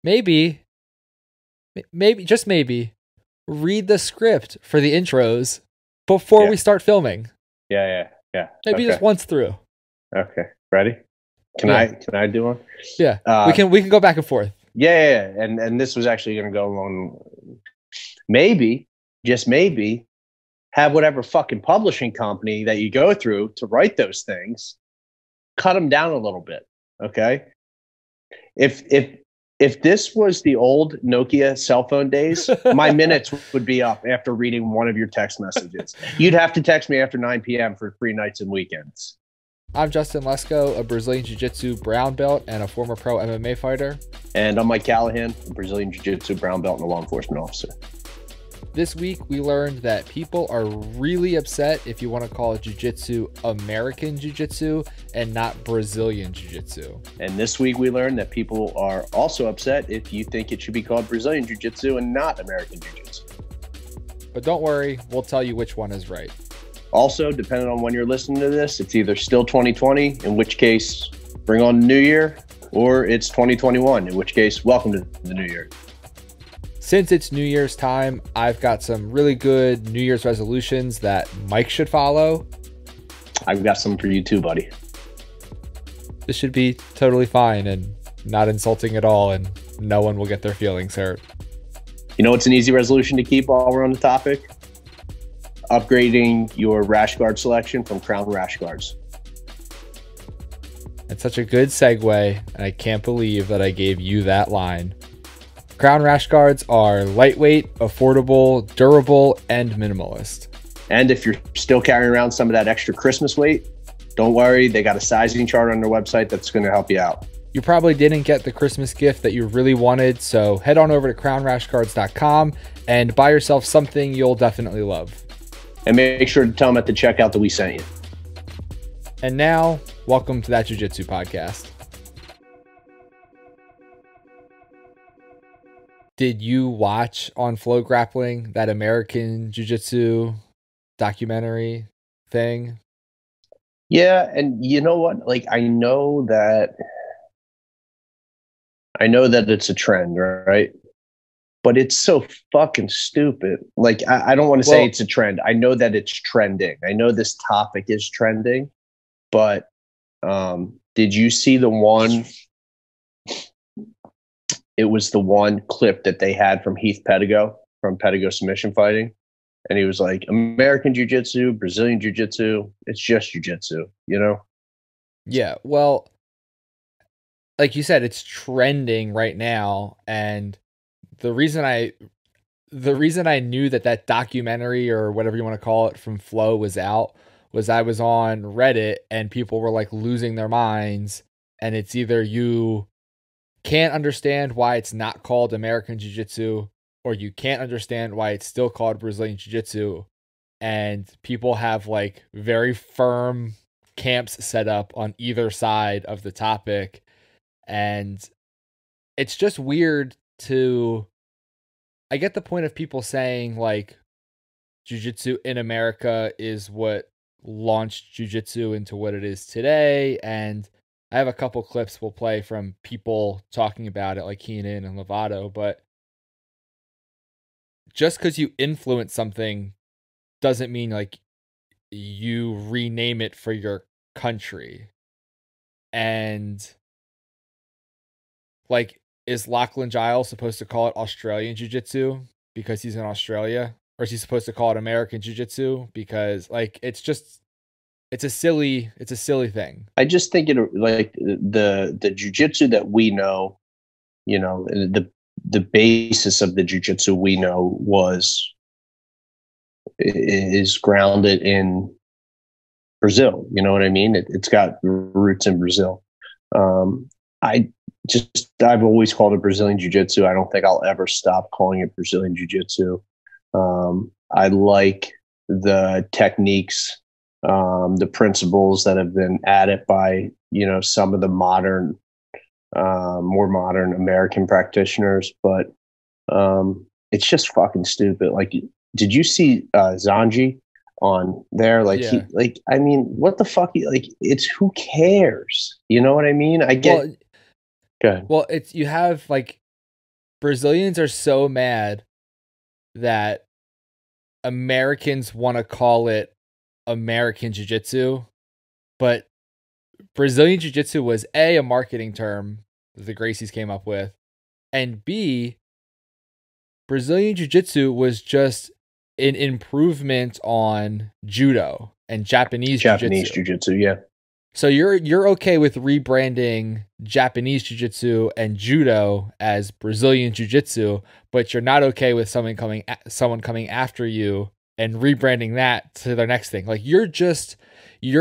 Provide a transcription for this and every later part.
maybe, just maybe, read the script for the intros before we start filming. Yeah. Maybe just once through. Okay. Ready? Can I do one? Yeah. We can go back and forth. Yeah. And this was actually going to go along. Maybe, just maybe, have whatever fucking publishing company that you go through to write those things, cut them down a little bit. Okay. If this was the old Nokia cell phone days, my minutes would be up after reading one of your text messages. You'd have to text me after 9 p.m. for free nights and weekends. I'm Justin Lesko, a Brazilian Jiu-Jitsu brown belt and a former pro MMA fighter. And I'm Mike Callahan, a Brazilian Jiu-Jitsu brown belt and a law enforcement officer. This week, we learned that people are really upset if you want to call Jiu-Jitsu American Jiu-Jitsu and not Brazilian Jiu-Jitsu. And this week, we learned that people are also upset if you think it should be called Brazilian Jiu-Jitsu and not American Jiu-Jitsu. But don't worry, we'll tell you which one is right. Also, depending on when you're listening to this, it's either still 2020, in which case, bring on the new year, or it's 2021, in which case, welcome to the new year. Since it's New Year's time, I've got some really good New Year's resolutions that Mike should follow. I've got some for you too, buddy. This should be totally fine and not insulting at all, and no one will get their feelings hurt. You know what's an easy resolution to keep while we're on the topic? Upgrading your rash guard selection from Crown Rash Guards. It's such a good segue, and I can't believe that I gave you that line. Crown Rash Guards are lightweight, affordable, durable, and minimalist. And if you're still carrying around some of that extra Christmas weight, don't worry, they got a sizing chart on their website that's going to help you out. You probably didn't get the Christmas gift that you really wanted, so head on over to crownrashguards.com and buy yourself something you'll definitely love. And make sure to tell them at the checkout that we sent you. And now, welcome to That Jiu-Jitsu Podcast. Did you watch on Flow Grappling that American Jiu-Jitsu documentary thing? Yeah, and you know what? Like, I know that it's a trend, right? But it's so fucking stupid. Like, I don't want to say it's a trend. I know that it's trending. I know this topic is trending, but did you see the one? It was the one clip that they had from Heath Pedigo from Pedigo Submission Fighting. And he was like, American Jiu-Jitsu, Brazilian Jiu-Jitsu, it's just Jiu-Jitsu, you know? Yeah, well, like you said, it's trending right now. And the reason I knew that documentary or whatever you want to call it from Flow was out was I was on Reddit and people were like losing their minds. And it's either you can't understand why it's not called American Jiu-Jitsu, or you can't understand why it's still called Brazilian Jiu-Jitsu. And people have like very firm camps set up on either side of the topic. And it's just weird I get the point of people saying like Jiu-Jitsu in America is what launched Jiu-Jitsu into what it is today. And I have a couple clips we'll play from people talking about it, like Keenan and Lovato, but just because you influence something doesn't mean like you rename it for your country. And like, is Lachlan Giles supposed to call it Australian Jiu-Jitsu because he's in Australia? Or is he supposed to call it American Jiu-Jitsu because like it's a silly thing. I just think it like the jiu-jitsu that we know, you know, the basis of the jiu-jitsu we know is grounded in Brazil. You know what I mean? It's got roots in Brazil. I've always called it Brazilian Jiu-Jitsu. I don't think I'll ever stop calling it Brazilian Jiu-Jitsu. I like the techniques, the principles that have been added by, you know, some of the more modern American practitioners, but it's just fucking stupid. Like, did you see Zanji on there? Like, yeah. I mean, what the fuck? Like, it's who cares? You know what I mean? I get. Well, it's you have like Brazilians are so mad that Americans want to call it American Jiu-Jitsu, but Brazilian Jiu-Jitsu was a marketing term that the Gracies came up with, and B, Brazilian Jiu-Jitsu was just an improvement on Judo and Japanese Jiu-Jitsu, yeah. So you're okay with rebranding Japanese Jiu-Jitsu and Judo as Brazilian Jiu-Jitsu, but you're not okay with someone coming after you and rebranding that to their next thing. Like you're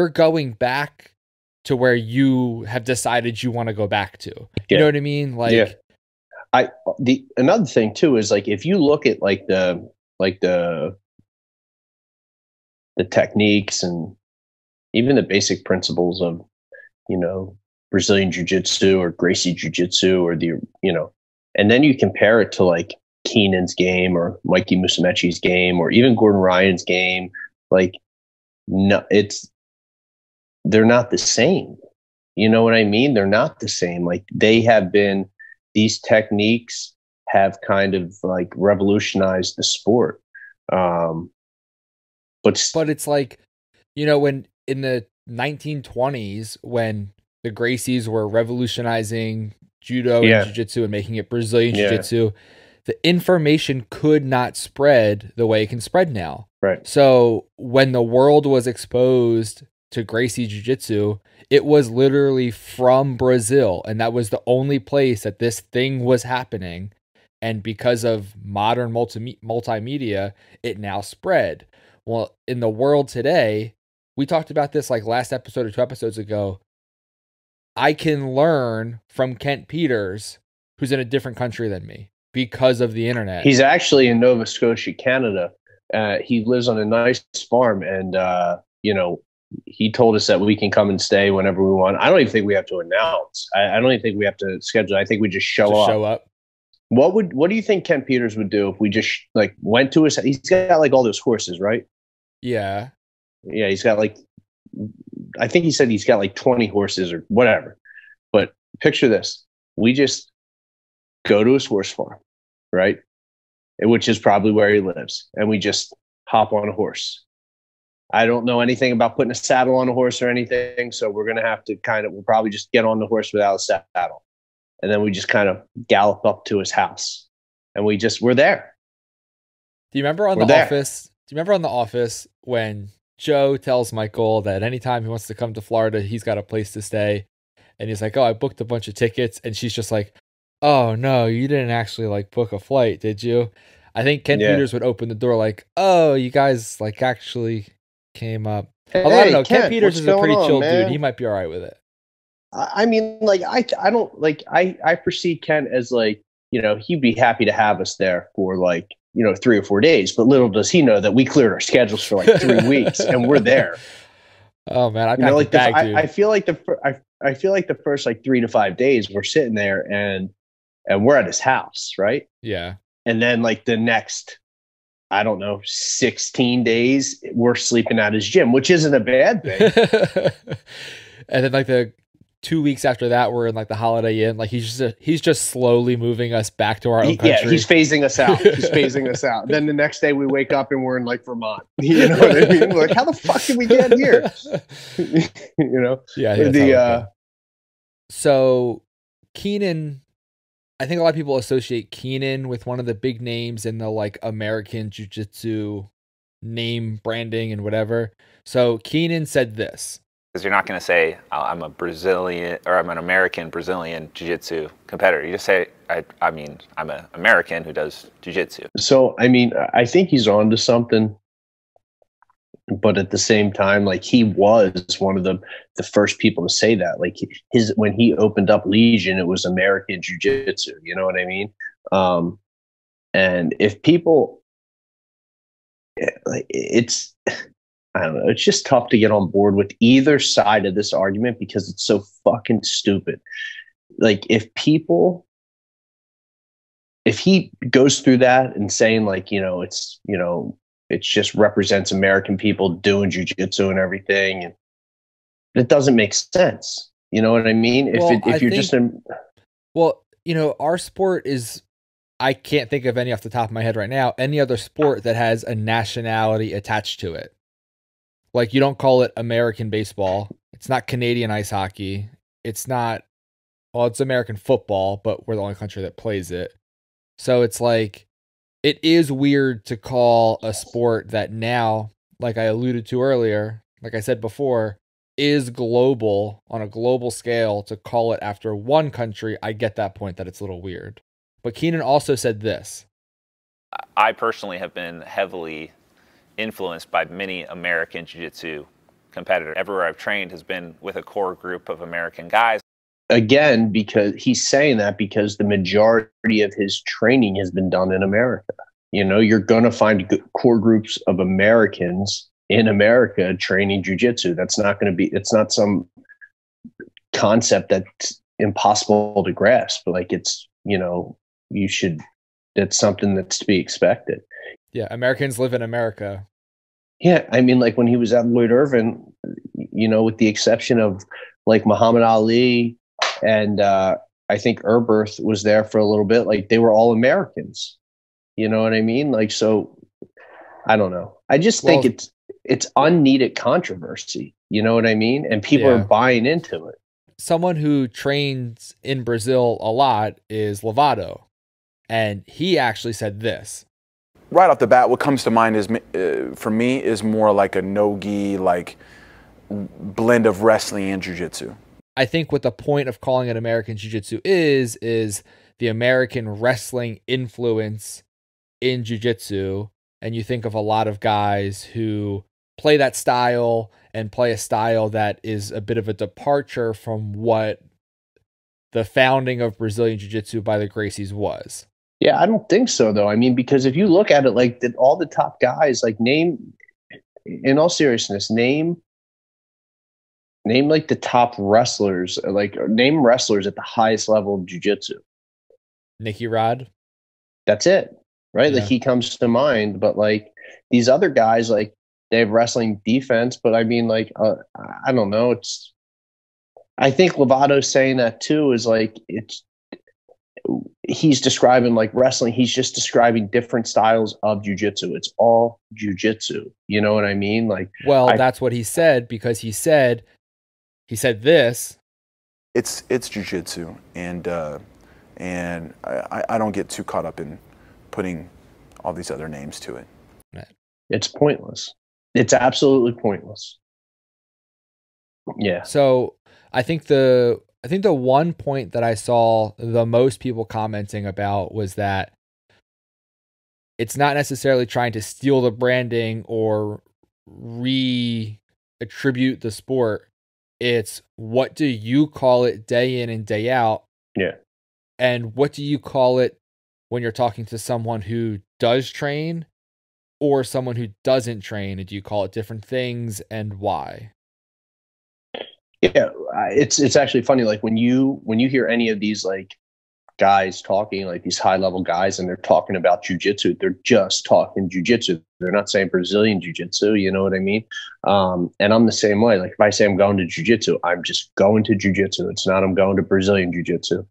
going back to where you have decided you want to go back to. You know what I mean? Like, another thing too is like if you look at like the techniques and even the basic principles of, Brazilian Jiu-Jitsu or Gracie Jiu-Jitsu or and then you compare it to like Keenan's game or Mikey Musumeci's game or even Gordon Ryan's game, like, no, they're not the same. You know what I mean? They're not the same. Like these techniques have kind of like revolutionized the sport. But it's like, when in the 1920s, when the Gracies were revolutionizing Judo and Jiu-Jitsu and making it Brazilian Jiu-Jitsu, the information could not spread the way it can spread now. Right. So when the world was exposed to Gracie Jiu-Jitsu, it was literally from Brazil, and that was the only place that this thing was happening. And because of modern multimedia, it now spread. Well, in the world today, we talked about this like last episode or 2 episodes ago. I can learn from Kent Peters, who's in a different country than me, because of the internet. He's actually in Nova Scotia, Canada. He lives on a nice farm, and he told us that we can come and stay whenever we want. I don't even think we have to announce. I don't even think we have to schedule. I think we just show up. What do you think Kent Peters would do if we just like went to his? He's got like all those horses, right? Yeah. Yeah, he's got like, I think he said he's got like 20 horses or whatever. But picture this: we just go to his horse farm, right? Which is probably where he lives, and we just hop on a horse. I don't know anything about putting a saddle on a horse or anything, so we're gonna have to we'll probably just get on the horse without a saddle. And then we just kind of gallop up to his house, and we're there. Do you remember on The Office? Do you remember on The Office when Joe tells Michael that anytime he wants to come to Florida, he's got a place to stay, and he's like, "Oh, I booked a bunch of tickets," and she's just like, "Oh no, you didn't actually like book a flight, did you?" I think Kent Peters would open the door like, "Oh, you guys like actually came up." Although I don't know, Kent Peters is a pretty chill dude. He might be all right with it. I mean, like, I don't like, I perceive Ken as like, he'd be happy to have us there for like, 3 or 4 days, but little does he know that we cleared our schedules for like 3 weeks and we're there. Oh man, I feel like the first like 3 to 5 days we're sitting there and we're at his house, right? Yeah. And then like the next, I don't know, 16 days we're sleeping at his gym, which isn't a bad thing. And then like the 2 weeks after that, we're in like the Holiday Inn. Like he's just slowly moving us back to our own country. Yeah, he's phasing us out. Then the next day we wake up and we're in like Vermont. You know what I mean? Like, how the fuck did we get here? Yeah. So Keenan, I think a lot of people associate Keenan with one of the big names in the like American Jiu-Jitsu name branding and whatever. So Keenan said this. Because you're not going to say, I'm a Brazilian or I'm an American Brazilian Jiu-Jitsu competitor. You just say, I'm an American who does Jiu-Jitsu. So, I mean, I think he's on to something. But at the same time, like he was one of the first people to say that. Like when he opened up Legion, it was American Jiu-Jitsu. You know what I mean? And if people, it's, I don't know, it's just tough to get on board with either side of this argument because it's so fucking stupid. Like if he goes through that and saying like, it just represents American people doing jiu-jitsu and everything, and it doesn't make sense. You know what I mean? Our sport is I can't think of any off the top of my head right now, any other sport that has a nationality attached to it. Like, you don't call it American baseball. It's not Canadian ice hockey. It's not, well, it's American football, but we're the only country that plays it. So it's like, it is weird to call a sport that now, like I alluded to earlier, like I said before, is global on a global scale, to call it after one country. I get that point, that it's a little weird. But Keenan also said this. I personally have been heavily influenced by many American Jiu-Jitsu competitors. Everywhere I've trained has been with a core group of American guys. Again, because he's saying that because the majority of his training has been done in America. You know, you're going to find core groups of Americans in America training jiu-jitsu. That's not going to be, it's not some concept that's impossible to grasp. Like, it's, you know, that's something that's to be expected. Yeah, Americans live in America. Yeah, I mean, like when he was at Lloyd Irvin, you know, with the exception of like Muhammad Ali and I think Erberth was there for a little bit, like they were all Americans. You know what I mean? Like, so I don't know. I just think it's unneeded controversy. You know what I mean? And people are buying into it. Someone who trains in Brazil a lot is Lovato. And he actually said this. Right off the bat, what comes to mind is, for me, is more like a no-gi, like blend of wrestling and jiu-jitsu. I think what the point of calling it American Jiu-Jitsu is the American wrestling influence in Jiu-Jitsu. And you think of a lot of guys who play that style and play a style that is a bit of a departure from what the founding of Brazilian Jiu-Jitsu by the Gracies was. Yeah, I don't think so, though. I mean, because if you look at it, like all the top guys, like in all seriousness, name like the top wrestlers, like name wrestlers at the highest level of jiu-jitsu. Nicky Rod. That's it, right? Yeah. Like he comes to mind, but like these other guys, like they have wrestling defense, but I mean, like, I don't know. I think Lovato saying that too is like, he's describing like wrestling. He's just describing different styles of jiu-jitsu. It's all jiu-jitsu. You know what I mean? Like, well, that's what he said, because he said this. It's jiu-jitsu, and I don't get too caught up in putting all these other names to it. It's pointless. It's absolutely pointless. Yeah. So I think the one point that I saw the most people commenting about was that it's not necessarily trying to steal the branding or re-attribute the sport. It's, what do you call it day in and day out? Yeah. And what do you call it when you're talking to someone who does train or someone who doesn't train? And do you call it different things, and why? Yeah, it's actually funny. Like when you hear any of these like guys talking, like these high level guys, and they're talking about jiu-jitsu, they're just talking jiu-jitsu. They're not saying Brazilian jiu-jitsu. You know what I mean? And I'm the same way. Like if I say I'm going to jiu-jitsu, I'm just going to jiu-jitsu. It's not I'm going to Brazilian jiu-jitsu.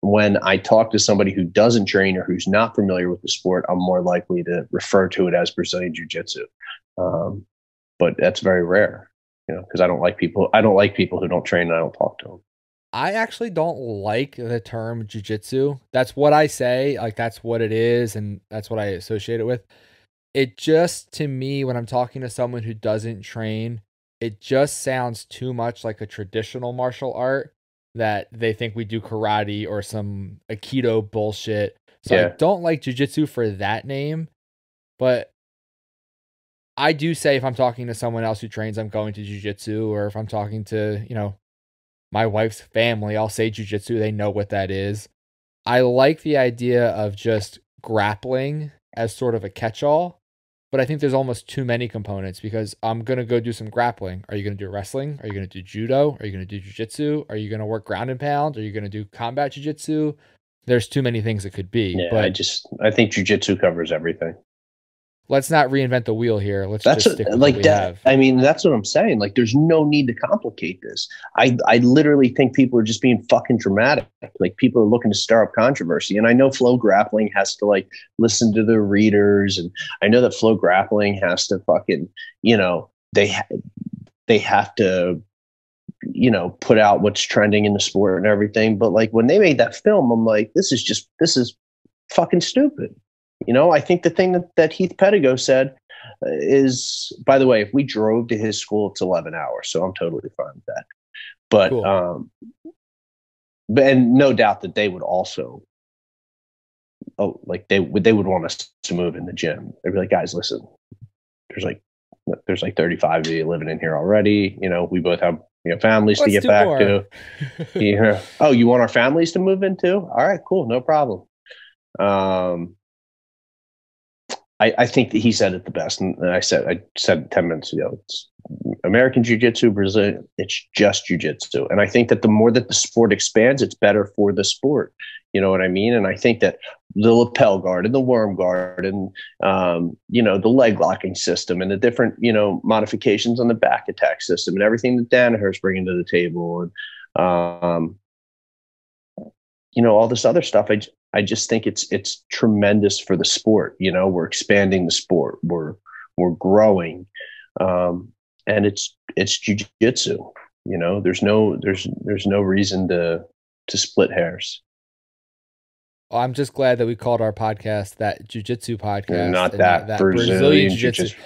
When I talk to somebody who doesn't train or who's not familiar with the sport, I'm more likely to refer to it as Brazilian jiu-jitsu. But that's very rare. You know, because I don't like people who don't train, and I don't talk to them. I actually don't like the term jiu-jitsu. That's what I say. Like, that's what it is, and that's what I associate it with. It just, to me, when I'm talking to someone who doesn't train, it just sounds too much like a traditional martial art that they think we do karate or some Aikido bullshit. So I don't like jiu-jitsu for that name, but I do say if I'm talking to someone else who trains, I'm going to jiu-jitsu, or if I'm talking to, you know, my wife's family, I'll say jiu-jitsu. They know what that is. I like the idea of just grappling as sort of a catch-all, but I think there's almost too many components, because I'm going to go do some grappling. Are you going to do wrestling? Are you going to do judo? Are you going to do jiu-jitsu? Are you going to work ground and pound? Are you going to do combat jiu-jitsu? There's too many things it could be. Yeah, but I think jiu-jitsu covers everything. let's not reinvent the wheel here. Let's That's just stick with like what we that. have. I mean, that's what I'm saying. Like, there's no need to complicate this. I literally think people are just being fucking dramatic. Like, people are looking to stir up controversy. And I know Flow Grappling has to like listen to their readers, and I know that Flow Grappling has to fucking, you know, they have to, you know, put out what's trending in the sport and everything. But like, when they made that film, I'm like, this is fucking stupid. You know, I think the thing that Heath Pedigo said is, by the way, if we drove to his school, it's 11 hours. So I'm totally fine with that. But, Cool. and no doubt that they would also, like they would want us to move in the gym. They'd be like, guys, listen, there's like 35 of you living in here already. You know, we both have, you know, families to get back to. Yeah. Oh, you want our families to move in too? All right, cool. No problem. I think that he said it the best, and I said 10 minutes ago. It's American Jiu-Jitsu, Brazilian. It's just Jiu-Jitsu, and I think that the more that the sport expands, it's better for the sport. You know what I mean? And I think that the lapel guard and the worm guard, and you know, the leg locking system, and the different, you know, modifications on the back attack system, and everything that Danaher's bringing to the table, and you know, all this other stuff. I just think it's tremendous for the sport. You know, we're expanding the sport. We're growing, and it's jiu-jitsu. You know, there's no reason to split hairs. Well, I'm just glad that we called our podcast that Jiu-Jitsu podcast, not that Brazilian Jiu-Jitsu.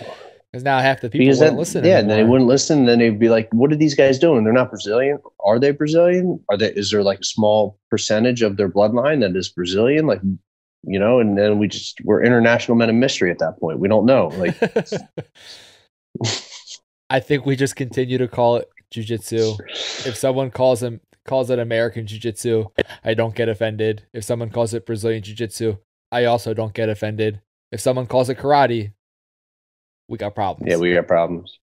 Because now half the people wouldn't listen. Yeah, anymore. and then they wouldn't listen. Then they'd be like, "What are these guys doing? They're not Brazilian. Are they Brazilian? Is there like a small percentage of their bloodline that is Brazilian? Like, you know?" And then we're international men of mystery at that point. We don't know. Like, I think we just continue to call it Jiu-Jitsu. If someone calls it American Jiu-Jitsu, I don't get offended. If someone calls it Brazilian Jiu-Jitsu, I also don't get offended. If someone calls it karate, we got problems. Yeah, we got problems.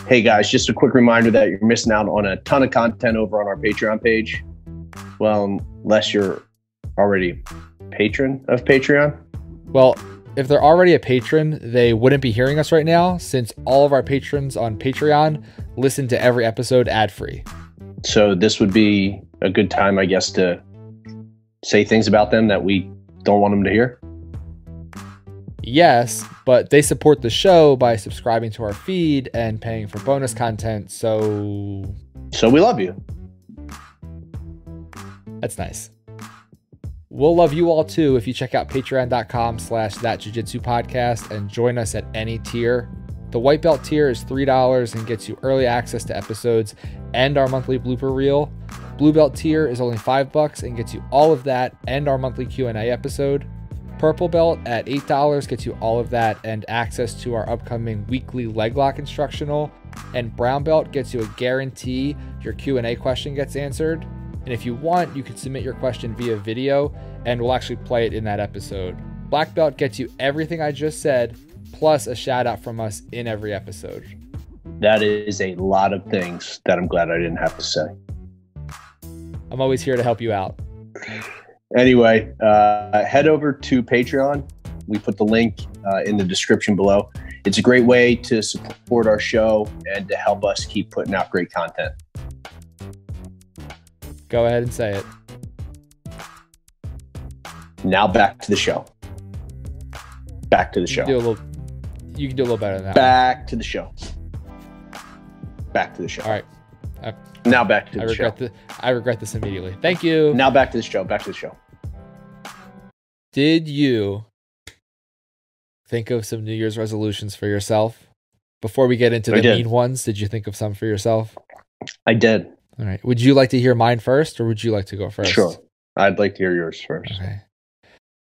Hey guys, just a quick reminder that you're missing out on a ton of content over on our Patreon page. Well, unless you're already a patron of Patreon. Well, if they're already a patron, they wouldn't be hearing us right now, since all of our patrons on Patreon listen to every episode ad-free. So this would be a good time, I guess, to say things about them that we don't want them to hear. Yes, but they support the show by subscribing to our feed and paying for bonus content, so we love you. That's nice. We'll love you all too if you check out patreon.com/thatjujitsupodcast and join us at any tier. The white belt tier is $3 and gets you early access to episodes and our monthly blooper reel. Blue belt tier is only $5 and gets you all of that and our monthly Q&A episode. Purple belt at $8 gets you all of that and access to our upcoming weekly leg lock instructional. And brown belt gets you a guarantee your Q&A question gets answered. And if you want, you can submit your question via video and we'll actually play it in that episode. Black belt gets you everything I just said, plus a shout out from us in every episode. That is a lot of things that I'm glad I didn't have to say. I'm always here to help you out. Anyway, head over to Patreon. We put the link in the description below. It's a great way to support our show and to help us keep putting out great content. Go ahead and say it. Now back to the show. Back to the show. You can do a little better than that. Back to the show. Back to the show. All right. Now back to the show. I regret this immediately. Thank you. Now back to the show. Back to the show. Did you think of some New Year's resolutions for yourself? Before we get into the mean ones, did you think of some for yourself? I did. All right. Would you like to hear mine first, or would you like to go first? Sure. I'd like to hear yours first. Okay.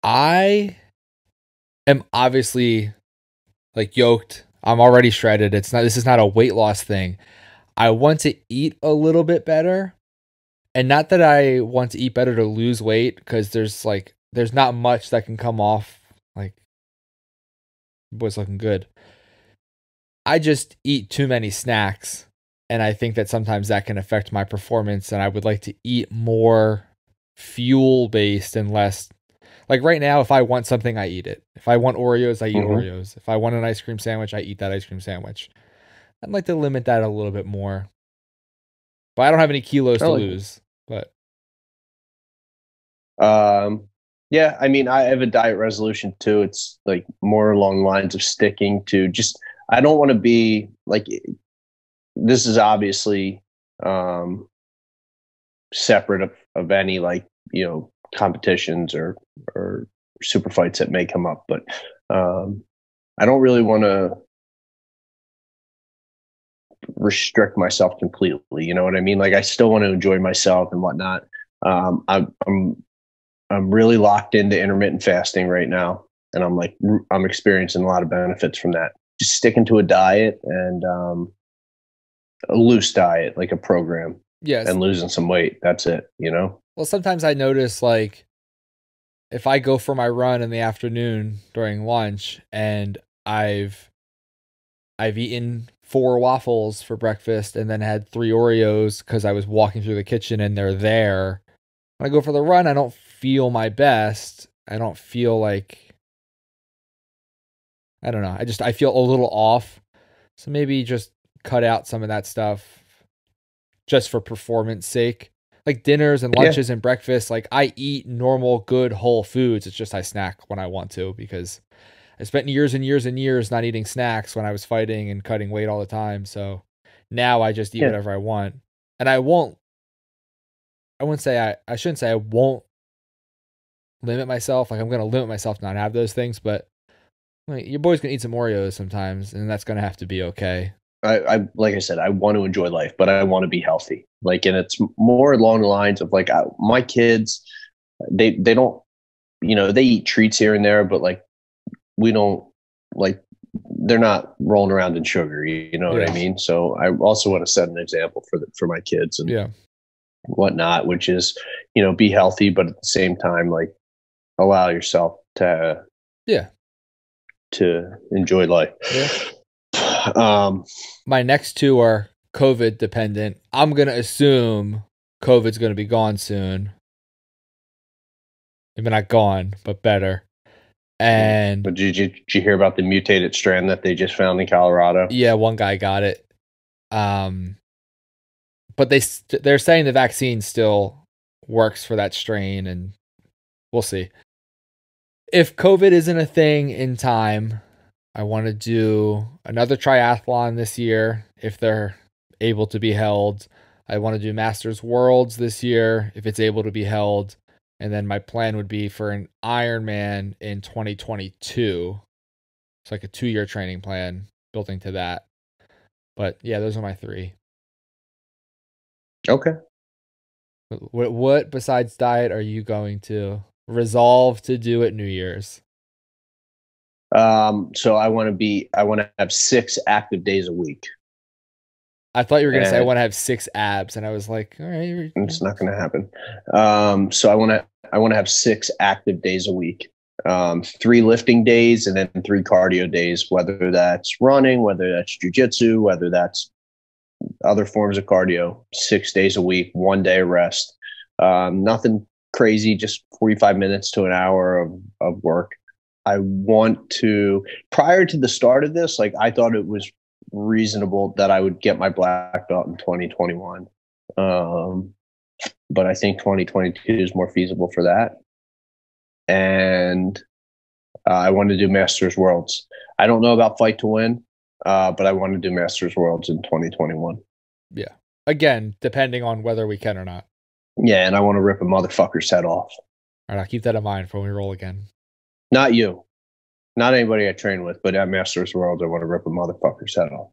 I am obviously like yoked. I'm already shredded. This is not a weight loss thing. I want to eat a little bit better. And not that I want to eat better to lose weight, because there's not much that can come off. Like, boy's looking good. I just eat too many snacks. And I think that sometimes that can affect my performance. And I would like to eat more fuel based and less. Like right now, if I want something, I eat it. If I want Oreos, I eat Mm-hmm. Oreos. If I want an ice cream sandwich, I eat that ice cream sandwich. I'd like to limit that a little bit more. But I don't have any kilos I to like lose. But yeah, I mean, I have a diet resolution too. It's like more along the lines of sticking to just, I don't want to be like, this is obviously separate of any like, competitions or super fights that may come up. But I don't really want to restrict myself completely. You know what I mean? Like I still want to enjoy myself and whatnot. I'm really locked into intermittent fasting right now, and I'm experiencing a lot of benefits from that. Just sticking to a diet and a loose diet, like a program, yes. and losing some weight. That's it. Well, sometimes I notice like if I go for my run in the afternoon during lunch and I've eaten 4 waffles for breakfast and then had 3 Oreos because I was walking through the kitchen and they're there. When I go for the run, I don't feel my best. I don't feel like, I don't know. I feel a little off. So maybe just cut out some of that stuff just for performance sake. Like dinners and lunches and breakfast, like I eat normal, good, whole foods. It's just I snack when I want to because I spent years and years and years not eating snacks when I was fighting and cutting weight all the time. So now I just eat whatever I want. And I wouldn't say I shouldn't say I won't limit myself. Like I'm going to limit myself to not have those things, but like, your boy's going to eat some Oreos sometimes and that's going to have to be okay. I like I said, I want to enjoy life, but I want to be healthy. Like, and it's more along the lines of like my kids, they don't, they eat treats here and there, but like we don't like they're not rolling around in sugar. You know what I mean? So I also want to set an example for my kids and whatnot, which is be healthy, but at the same time like allow yourself to enjoy life. My next 2 are COVID dependent. I'm going to assume COVID's going to be gone soon. Maybe not gone, but better. And but did you hear about the mutated strand that they just found in Colorado? Yeah, one guy got it. But they're saying the vaccine still works for that strain, and we'll see. If COVID isn't a thing in time, I want to do another triathlon this year if they're able to be held. I want to do Masters Worlds this year if it's able to be held. And then my plan would be for an Ironman in 2022. It's like a 2-year training plan building to that. But yeah, those are my 3. Okay. What besides diet are you going to resolve to do at New Year's? So I want to have 6 active days a week. I thought you were going to say I want to have 6 abs, and I was like, all right. It's not going to happen. So I want to have 6 active days a week. 3 lifting days and then 3 cardio days, whether that's running, whether that's jujitsu, whether that's other forms of cardio. 6 days a week, 1 day of rest. Nothing crazy, just 45 minutes to an hour of work. I want to, prior to the start of this, like I thought it was reasonable that I would get my black belt in 2021. But I think 2022 is more feasible for that. And I want to do Masters Worlds. I don't know about Fight to Win, but I want to do Masters Worlds in 2021. Yeah. Again, depending on whether we can or not. Yeah, and I want to rip a motherfucker's head off. All right, I'll keep that in mind for when we roll again. Not you. Not anybody I train with, but at Masters Worlds, I want to rip a motherfucker's head off.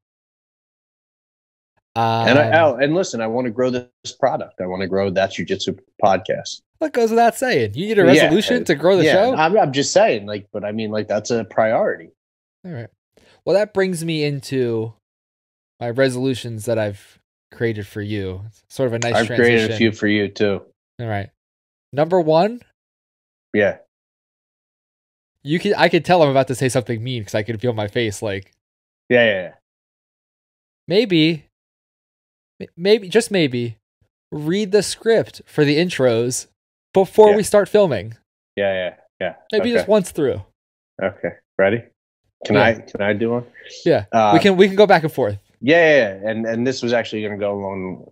And listen, I want to grow this product. I want to grow That Jiu Jitsu podcast. What goes without saying? You need a resolution to grow the show? I'm just saying, like, but I mean, like, that's a priority. All right. Well, that brings me into my resolutions that I've created for you. It's sort of a nice transition. I've created a few for you, too. All right. Number 1. Yeah. I could tell I'm about to say something mean because I can feel my face like. Yeah. Maybe, just maybe, read the script for the intros before we start filming. Yeah. Yeah. Maybe just once through. Okay. Ready? Can I do one? Yeah. We can go back and forth. Yeah. And this was actually going to go along.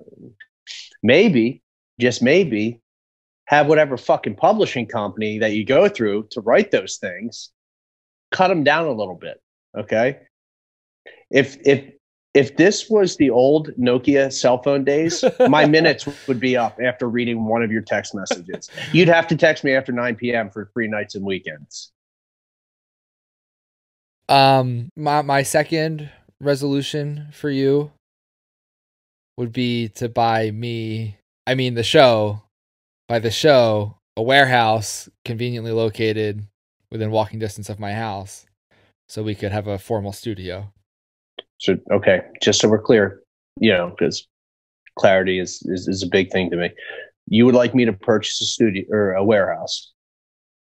Maybe, just maybe, have whatever fucking publishing company that you go through to write those things, cut them down a little bit. Okay. If this was the old Nokia cell phone days, my minutes would be up after reading one of your text messages. You'd have to text me after 9 p.m. for free nights and weekends. My second resolution for you would be to buy the show, a warehouse conveniently located within walking distance of my house so we could have a formal studio. So, okay, just so we're clear, because clarity is a big thing to me. You would like me to purchase a studio or a warehouse,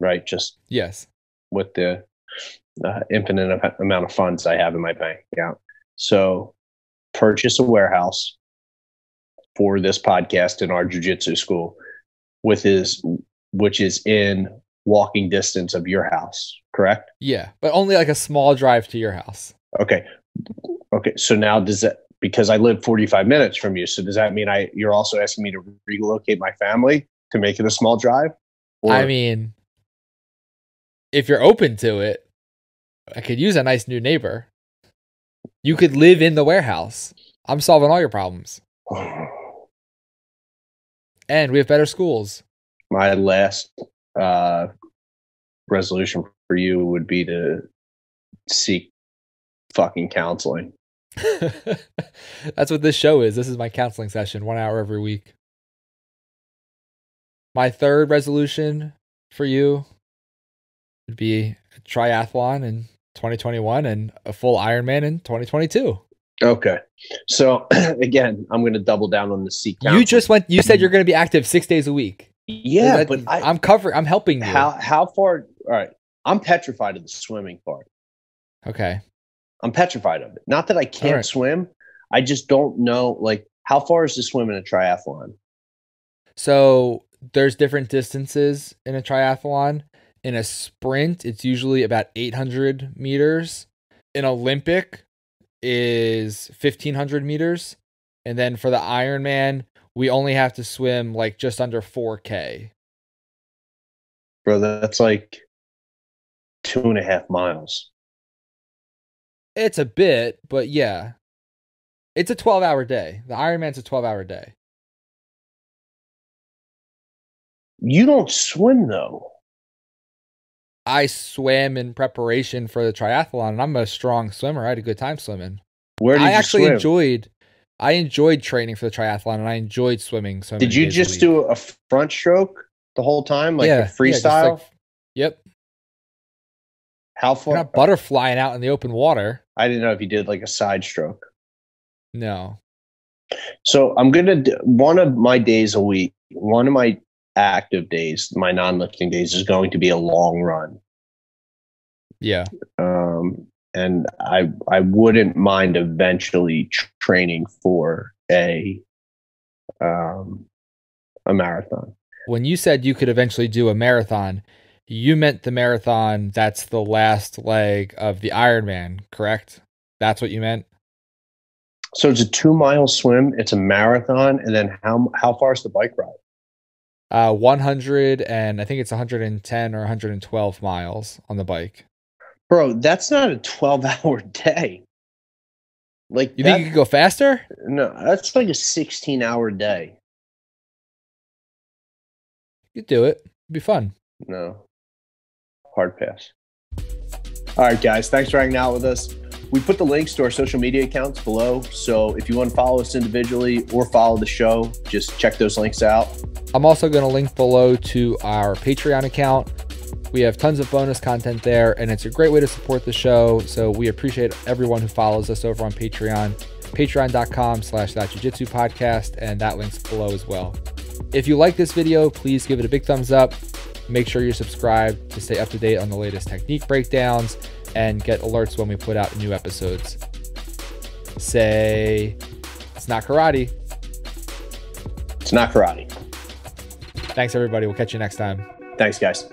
right? Just yes, with the infinite amount of funds I have in my bank account. So, purchase a warehouse for this podcast in our jiu-jitsu school, which is in walking distance of your house, correct? Yeah, but only like a small drive to your house. Okay. So now because I live 45 minutes from you, so does that mean you're also asking me to relocate my family to make it a small drive? Or? I mean, if you're open to it, I could use a nice new neighbor. You could live in the warehouse. I'm solving all your problems. And we have better schools. My last resolution for you would be to seek fucking counseling. That's what this show is. This is my counseling session, 1 hour every week. My third resolution for you would be a triathlon in 2021 and a full Ironman in 2022. Okay. So again, I'm going to double down on the seek counseling. You said you're going to be active 6 days a week. Yeah, but I'm helping you. How far? All right. I'm petrified of the swimming part. Okay. I'm petrified of it. Not that I can't swim. I just don't know, like, how far is the swim in a triathlon? So there's different distances in a triathlon. In a sprint, it's usually about 800 meters. An Olympic is 1,500 meters. And then for the Ironman, we only have to swim like just under 4K. Bro, that's like 2.5 miles. It's a bit, but yeah. It's a 12-hour day. The Ironman's a 12-hour day. You don't swim, though. I swam in preparation for the triathlon, and I'm a strong swimmer. I had a good time swimming. Where did you swim? I enjoyed training for the triathlon, and I enjoyed swimming. So did you just do a front stroke the whole time, like a freestyle? Yep. How far? You're not butterflying out in the open water. I didn't know if you did like a side stroke. No. So I'm going to do one of my days a week, one of my active days, my non-lifting days is going to be a long run. Yeah. And I wouldn't mind eventually training for a marathon. When you said you could eventually do a marathon, you meant the marathon that's the last leg of the Ironman, correct? That's what you meant? So it's a 2-mile swim, it's a marathon, and then how far is the bike ride? 100 and I think it's 110 or 112 miles on the bike. Bro, that's not a 12-hour day. Like, you think you could go faster? No, that's like a 16-hour day. You could do it. It'd be fun. No. Hard pass. All right, guys. Thanks for hanging out with us. We put the links to our social media accounts below. So if you want to follow us individually or follow the show, just check those links out. I'm also going to link below to our Patreon account. We have tons of bonus content there, and it's a great way to support the show. So we appreciate everyone who follows us over on Patreon, patreon.com/thatjujitsu podcast, and that link's below as well. If you like this video, please give it a big thumbs up. Make sure you're subscribed to stay up to date on the latest technique breakdowns and get alerts when we put out new episodes. Say, it's not karate. It's not karate. Thanks, everybody. We'll catch you next time. Thanks, guys.